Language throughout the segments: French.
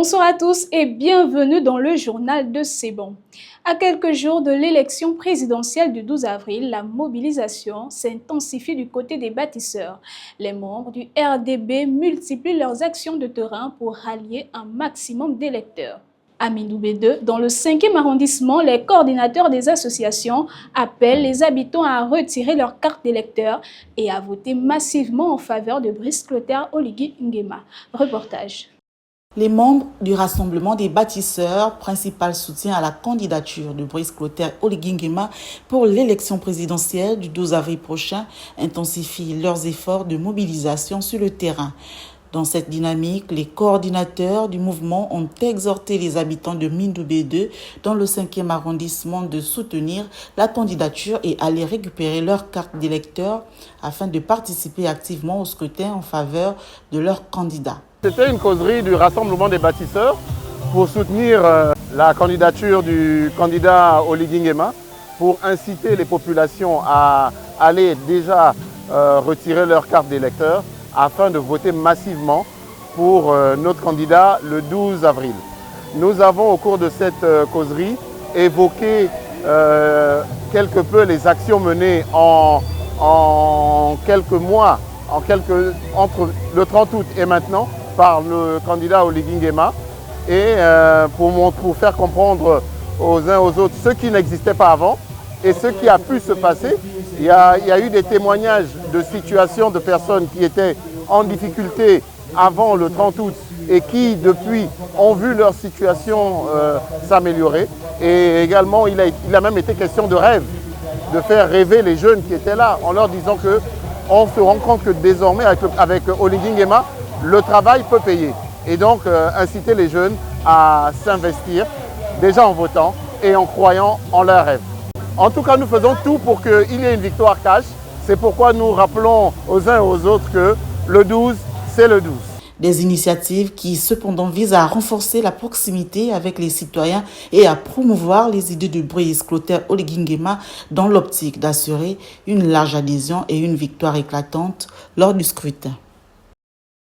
Bonsoir à tous et bienvenue dans le journal de C'est bon. À quelques jours de l'élection présidentielle du 12 avril, la mobilisation s'intensifie du côté des bâtisseurs. Les membres du RDB multiplient leurs actions de terrain pour rallier un maximum d'électeurs. À Mindoubé 2, dans le 5e arrondissement, les coordinateurs des associations appellent les habitants à retirer leur carte d'électeur et à voter massivement en faveur de Brice Clotaire Oligui Nguema. Reportage. Les membres du Rassemblement des bâtisseurs, principal soutien à la candidature de Brice Clotaire Oligui Nguema pour l'élection présidentielle du 12 avril prochain, intensifient leurs efforts de mobilisation sur le terrain. Dans cette dynamique, les coordinateurs du mouvement ont exhorté les habitants de Mindoubé 2 dans le 5e arrondissement de soutenir la candidature et aller récupérer leur carte d'électeur afin de participer activement au scrutin en faveur de leur candidat. C'était une causerie du Rassemblement des bâtisseurs pour soutenir la candidature du candidat Oligui Nguema, pour inciter les populations à aller déjà retirer leur carte d'électeur afin de voter massivement pour notre candidat le 12 avril. Nous avons au cours de cette causerie évoqué quelque peu les actions menées en quelques mois, entre le 30 août et maintenant, par le candidat Oligui Nguema, et pour faire comprendre aux uns aux autres ce qui n'existait pas avant et ce qui a pu se passer. Il y a eu des témoignages de situations de personnes qui étaient en difficulté avant le 30 août et qui, depuis, ont vu leur situation s'améliorer. Et également, il a même été question de rêve, de faire rêver les jeunes qui étaient là, en leur disant qu'on se rend compte que désormais, avec Oligui Nguema, le travail peut payer. Et donc, inciter les jeunes à s'investir, déjà en votant et en croyant en leurs rêves. En tout cas, nous faisons tout pour qu'il y ait une victoire cash. C'est pourquoi nous rappelons aux uns et aux autres que le 12, c'est le 12. Des initiatives qui, cependant, visent à renforcer la proximité avec les citoyens et à promouvoir les idées de Brice Clotaire Oligui Nguema dans l'optique d'assurer une large adhésion et une victoire éclatante lors du scrutin.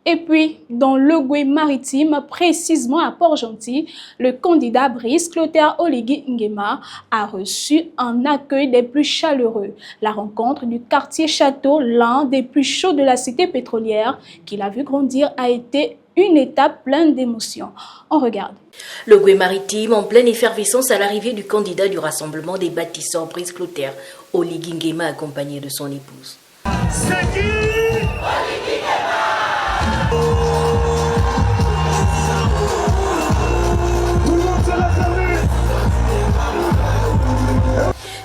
Et puis, dans le Goué-Maritime, précisément à Port-Gentil, le candidat Brice Clotaire Oligui Nguema a reçu un accueil des plus chaleureux. La rencontre du quartier Château, l'un des plus chauds de la cité pétrolière, qu'il a vu grandir, a été une étape pleine d'émotions. On regarde. Le Goué-Maritime en pleine effervescence à l'arrivée du candidat du Rassemblement des bâtisseurs Brice Clotaire Oligui Nguema accompagné de son épouse. C'est qui? Oligui Nguema.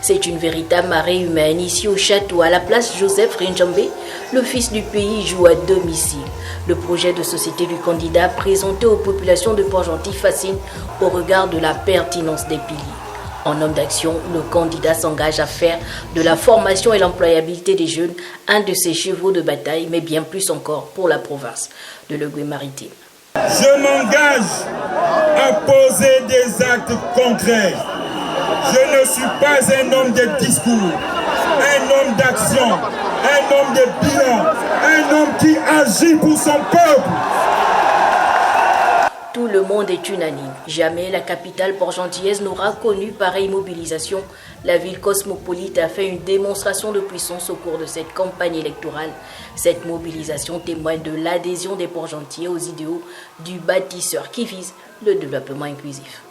C'est une véritable marée humaine ici au château, à la place Joseph Rinjambé. Le fils du pays joue à domicile. Le projet de société du candidat présenté aux populations de Port-Gentil fascine au regard de la pertinence des piliers. En homme d'action, le candidat s'engage à faire de la formation et l'employabilité des jeunes un de ses chevaux de bataille, mais bien plus encore pour la province de le Goué-Maritime. Je m'engage à poser des actes concrets. Je ne suis pas un homme de discours, un homme d'action, un homme de bilan, un homme qui agit pour son peuple. Tout le monde est unanime. Jamais la capitale port-gentillaise n'aura connu pareille mobilisation. La ville cosmopolite a fait une démonstration de puissance au cours de cette campagne électorale. Cette mobilisation témoigne de l'adhésion des Port-Gentillais aux idéaux du bâtisseur qui vise le développement inclusif.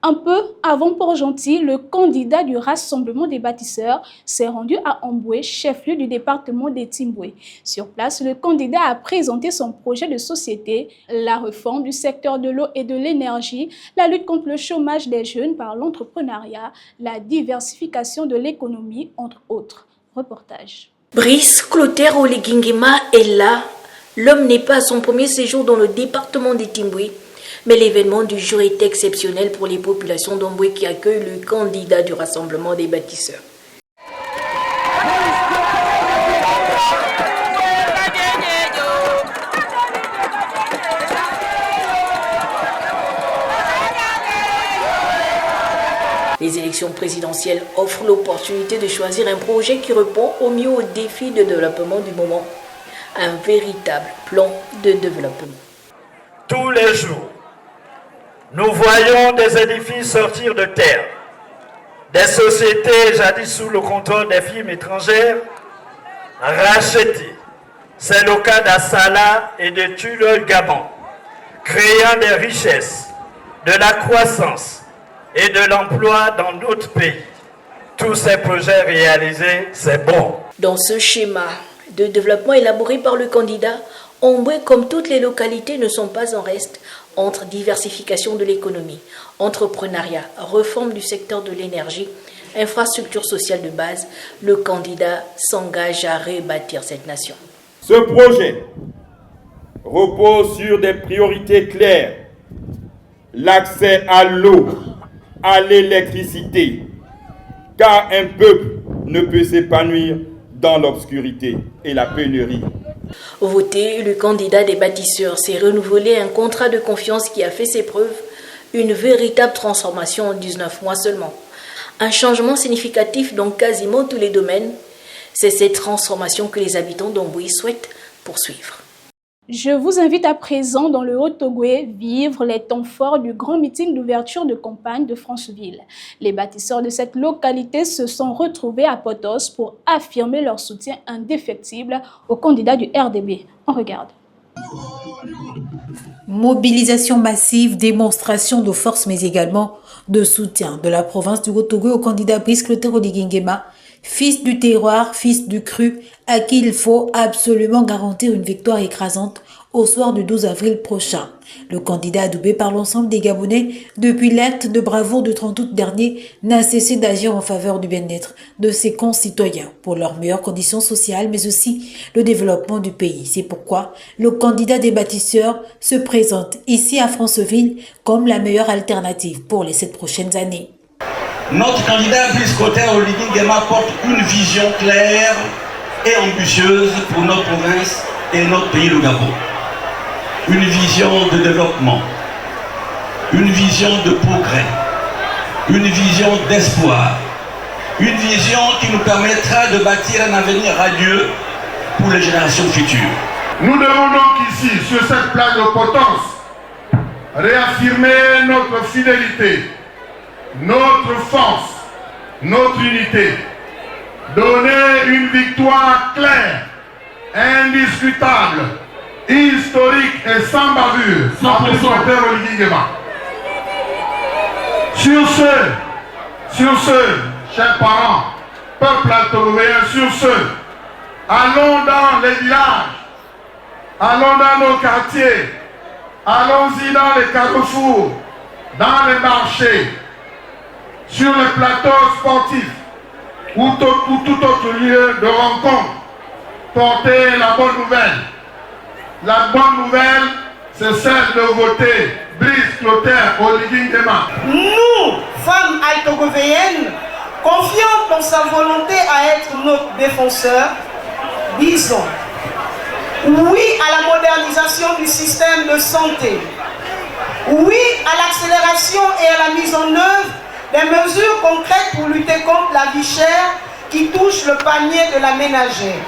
Un peu avant Port-Gentil, le candidat du Rassemblement des bâtisseurs s'est rendu à Amboué, chef-lieu du département des Timboué. Sur place, le candidat a présenté son projet de société, la réforme du secteur de l'eau et de l'énergie, la lutte contre le chômage des jeunes par l'entrepreneuriat, la diversification de l'économie, entre autres. Reportage. Brice Clotaire Oligui Nguema est là. L'homme n'est pas à son premier séjour dans le département des Timboué. Mais l'événement du jour est exceptionnel pour les populations d'Amboué qui accueillent le candidat du Rassemblement des bâtisseurs. Les élections présidentielles offrent l'opportunité de choisir un projet qui répond au mieux aux défis de développement du moment. un véritable plan de développement. Tous les jours, nous voyons des édifices sortir de terre, des sociétés jadis sous le contrôle des firmes étrangères rachetées. C'est le cas d'Assala et de Tulol Gabon, créant des richesses, de la croissance et de l'emploi dans notre pays. Tous ces projets réalisés, c'est bon. Dans ce schéma de développement élaboré par le candidat, Ombré, comme toutes les localités, ne sont pas en reste entre diversification de l'économie, entrepreneuriat, réforme du secteur de l'énergie, infrastructure sociale de base. Le candidat s'engage à rebâtir cette nation. Ce projet repose sur des priorités claires: l'accès à l'eau, à l'électricité, car un peuple ne peut s'épanouir dans l'obscurité et la pénurie. Voter, le candidat des bâtisseurs s'est renouvelé un contrat de confiance qui a fait ses preuves, une véritable transformation en 19 mois seulement. Un changement significatif dans quasiment tous les domaines. C'est cette transformation que les habitants d'Ombouy souhaitent poursuivre. Je vous invite à présent dans le Haut-Togoué vivre les temps forts du grand meeting d'ouverture de campagne de Franceville. Les bâtisseurs de cette localité se sont retrouvés à Potos pour affirmer leur soutien indéfectible au candidat du RDB. On regarde. Mobilisation massive, démonstration de force mais également de soutien de la province du Haut-Togoué au candidat Brice Clotaire Oligui-Nguema, fils du terroir, fils du cru, à qui il faut absolument garantir une victoire écrasante au soir du 12 avril prochain. Le candidat adoubé par l'ensemble des Gabonais depuis l'acte de bravoure du 30 août dernier n'a cessé d'agir en faveur du bien-être de ses concitoyens pour leurs meilleures conditions sociales mais aussi le développement du pays. C'est pourquoi le candidat des bâtisseurs se présente ici à Franceville comme la meilleure alternative pour les 7 prochaines années. Notre candidat Brice Clotaire Oligui-Nguema porte une vision claire et ambitieuse pour notre province et notre pays, le Gabon. Une vision de développement, une vision de progrès, une vision d'espoir, une vision qui nous permettra de bâtir un avenir radieux pour les générations futures. Nous devons donc ici, sur cette place de Potence, réaffirmer notre fidélité, notre force, notre unité, donner une victoire claire, indiscutable, historique et sans bavure à Brice Clotaire Oligui-Nguema. Sur ce, chers parents, peuple altogouéen, sur ce, allons dans les villages, allons dans nos quartiers, allons-y dans les carrefours, dans les marchés, sur les plateaux sportifs ou tout autre lieu de rencontre, porter la bonne nouvelle. La bonne nouvelle, c'est celle de voter Brice Clotaire Oligui-Nguema. Nous, femmes altogouvéennes, confiantes dans sa volonté à être notre défenseur, disons oui à la modernisation du système de santé, oui à l'accélération et à la mise en œuvre des mesures concrètes pour lutter contre la vie chère qui touche le panier de la ménagère.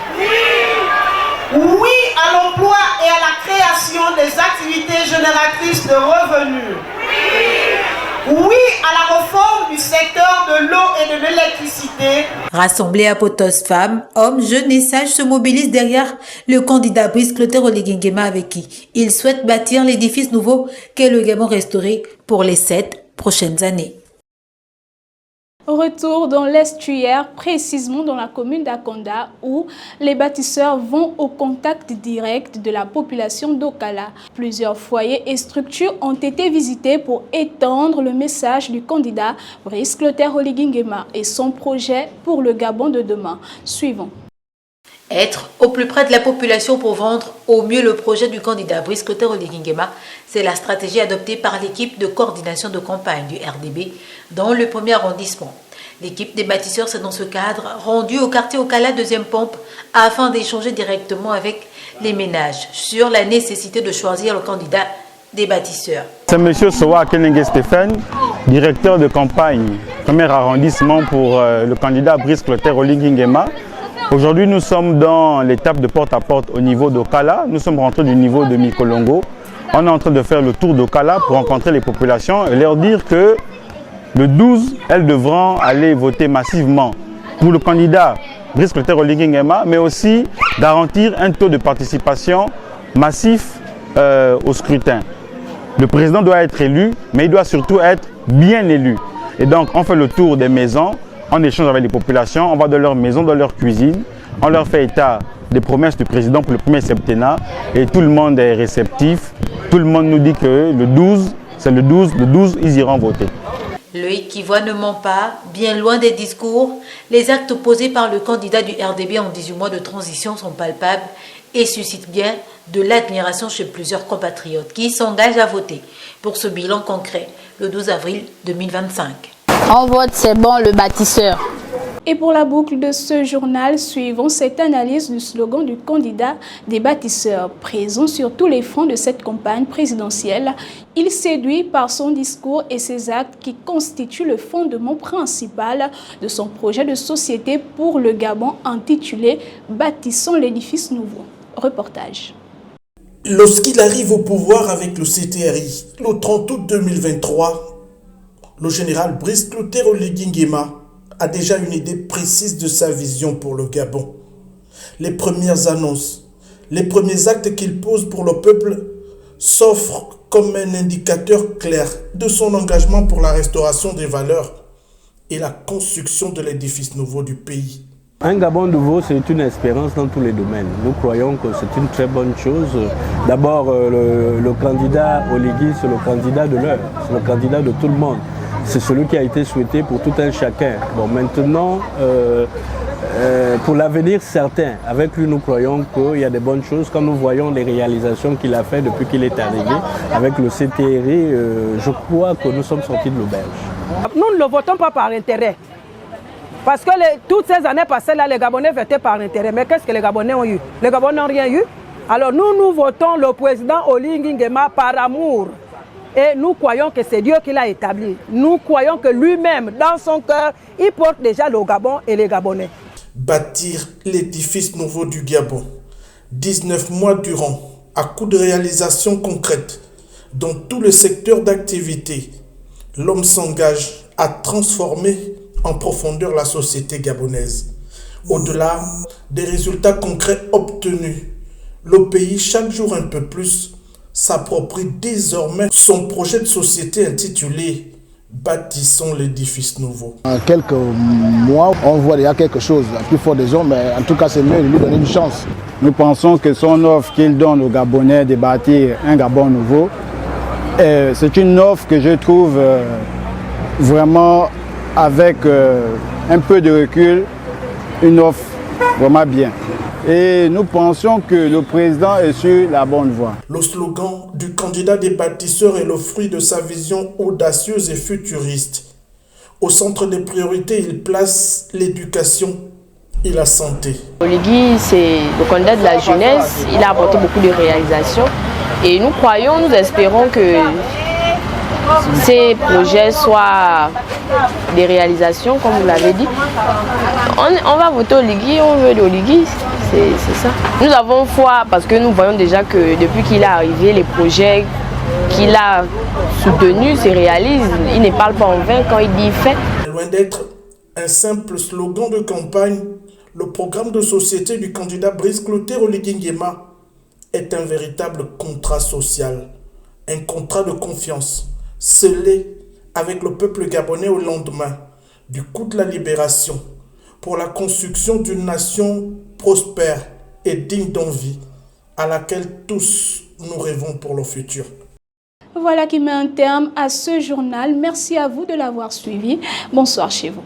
Oui à l'emploi et à la création des activités génératrices de revenus. Oui à la réforme du secteur de l'eau et de l'électricité. Rassemblés à Potos, femmes, hommes, jeunes et sages se mobilisent derrière le candidat Brice Clotaire Oligui-Nguema avec qui ils souhaitent bâtir l'édifice nouveau qu'est le Gabon restauré pour les 7 prochaines années. Retour dans l'estuaire, précisément dans la commune d'Akonda, où les bâtisseurs vont au contact direct de la population d'Okala. Plusieurs foyers et structures ont été visités pour étendre le message du candidat Brice Clotaire Oligui-Nguema et son projet pour le Gabon de demain. Suivons. Être au plus près de la population pour vendre au mieux le projet du candidat Brice Clotaire Oligui-Nguema, c'est la stratégie adoptée par l'équipe de coordination de campagne du RDB dans le premier arrondissement. L'équipe des bâtisseurs s'est dans ce cadre rendue au quartier Okala 2e Pompe afin d'échanger directement avec les ménages sur la nécessité de choisir le candidat des bâtisseurs. C'est M. Sowa Kenenge Stéphane, directeur de campagne, premier arrondissement pour le candidat Brice Clotaire Oligui-Nguema. Aujourd'hui, nous sommes dans l'étape de porte-à-porte au niveau d'Okala. Nous sommes rentrés du niveau de Mikolongo. On est en train de faire le tour d'Okala pour rencontrer les populations et leur dire que le 12, elles devront aller voter massivement pour le candidat Brice Clotaire Oligui Nguema, mais aussi garantir un taux de participation massif au scrutin. Le président doit être élu, mais il doit surtout être bien élu. Et donc, on fait le tour des maisons, on échange avec les populations, on va dans leur maison, dans leur cuisine, on leur fait état des promesses du président pour le premier septennat et tout le monde est réceptif. Tout le monde nous dit que le 12, c'est le 12, ils iront voter. L'œil qui voit ne ment pas, bien loin des discours, les actes posés par le candidat du RDB en 18 mois de transition sont palpables et suscitent bien de l'admiration chez plusieurs compatriotes qui s'engagent à voter pour ce bilan concret le 12 avril 2025. On vote, c'est bon, le bâtisseur. Et pour la boucle de ce journal, suivons cette analyse du slogan du candidat des bâtisseurs. Présent sur tous les fronts de cette campagne présidentielle, il séduit par son discours et ses actes qui constituent le fondement principal de son projet de société pour le Gabon intitulé « Bâtissons l'édifice nouveau ». Reportage. Lorsqu'il arrive au pouvoir avec le CTRI, le 30 août 2023, le général Brice Clotaire Oligui Nguema a déjà une idée précise de sa vision pour le Gabon. Les premières annonces, les premiers actes qu'il pose pour le peuple s'offrent comme un indicateur clair de son engagement pour la restauration des valeurs et la construction de l'édifice nouveau du pays. Un Gabon nouveau, c'est une espérance dans tous les domaines. Nous croyons que c'est une très bonne chose. D'abord, le candidat Oligui, c'est le candidat de l'heure, c'est le candidat de tout le monde. C'est celui qui a été souhaité pour tout un chacun. Bon, maintenant, pour l'avenir certain, avec lui, nous croyons qu'il y a des bonnes choses. Quand nous voyons les réalisations qu'il a faites depuis qu'il est arrivé, avec le CTRI, je crois que nous sommes sortis de l'auberge. Nous ne le votons pas par intérêt. Parce que toutes ces années passées, là, les Gabonais votaient par intérêt. Mais qu'est-ce que les Gabonais ont eu? Les Gabonais n'ont rien eu. Alors nous votons le président Oligui Nguema par amour. Et nous croyons que c'est Dieu qui l'a établi. Nous croyons que lui-même, dans son cœur, il porte déjà le Gabon et les Gabonais. Bâtir l'édifice nouveau du Gabon. 19 mois durant, à coup de réalisations concrètes, dans tous les secteurs d'activité, l'homme s'engage à transformer en profondeur la société gabonaise. Au-delà des résultats concrets obtenus, le pays, chaque jour un peu plus, s'approprie désormais son projet de société intitulé « Bâtissons l'édifice nouveau ». En quelques mois, on voit déjà quelque chose. Plus fort des hommes, mais en tout cas, c'est mieux de lui donner une chance. Nous pensons que son offre qu'il donne aux Gabonais de bâtir un Gabon nouveau, c'est une offre que je trouve vraiment avec un peu de recul, une offre vraiment bien. Et nous pensons que le président est sur la bonne voie. Le slogan du candidat des bâtisseurs est le fruit de sa vision audacieuse et futuriste. Au centre des priorités, il place l'éducation et la santé. Oligui, c'est le candidat de la jeunesse. Il a apporté beaucoup de réalisations. Et nous croyons, nous espérons que ces projets soient des réalisations, comme vous l'avez dit. On va voter Oligui, on veut de Oligui. C'est ça. Nous avons foi parce que nous voyons déjà que depuis qu'il est arrivé, les projets qu'il a soutenus se réalisent. Il ne parle pas en vain quand il dit fait. Loin d'être un simple slogan de campagne, le programme de société du candidat Brice Clotaire Oligui Nguema est un véritable contrat social, un contrat de confiance scellé avec le peuple gabonais au lendemain du coup de la libération pour la construction d'une nation prospère et digne d'envie, à laquelle tous nous rêvons pour le futur. Voilà qui met un terme à ce journal. Merci à vous de l'avoir suivi. Bonsoir chez vous.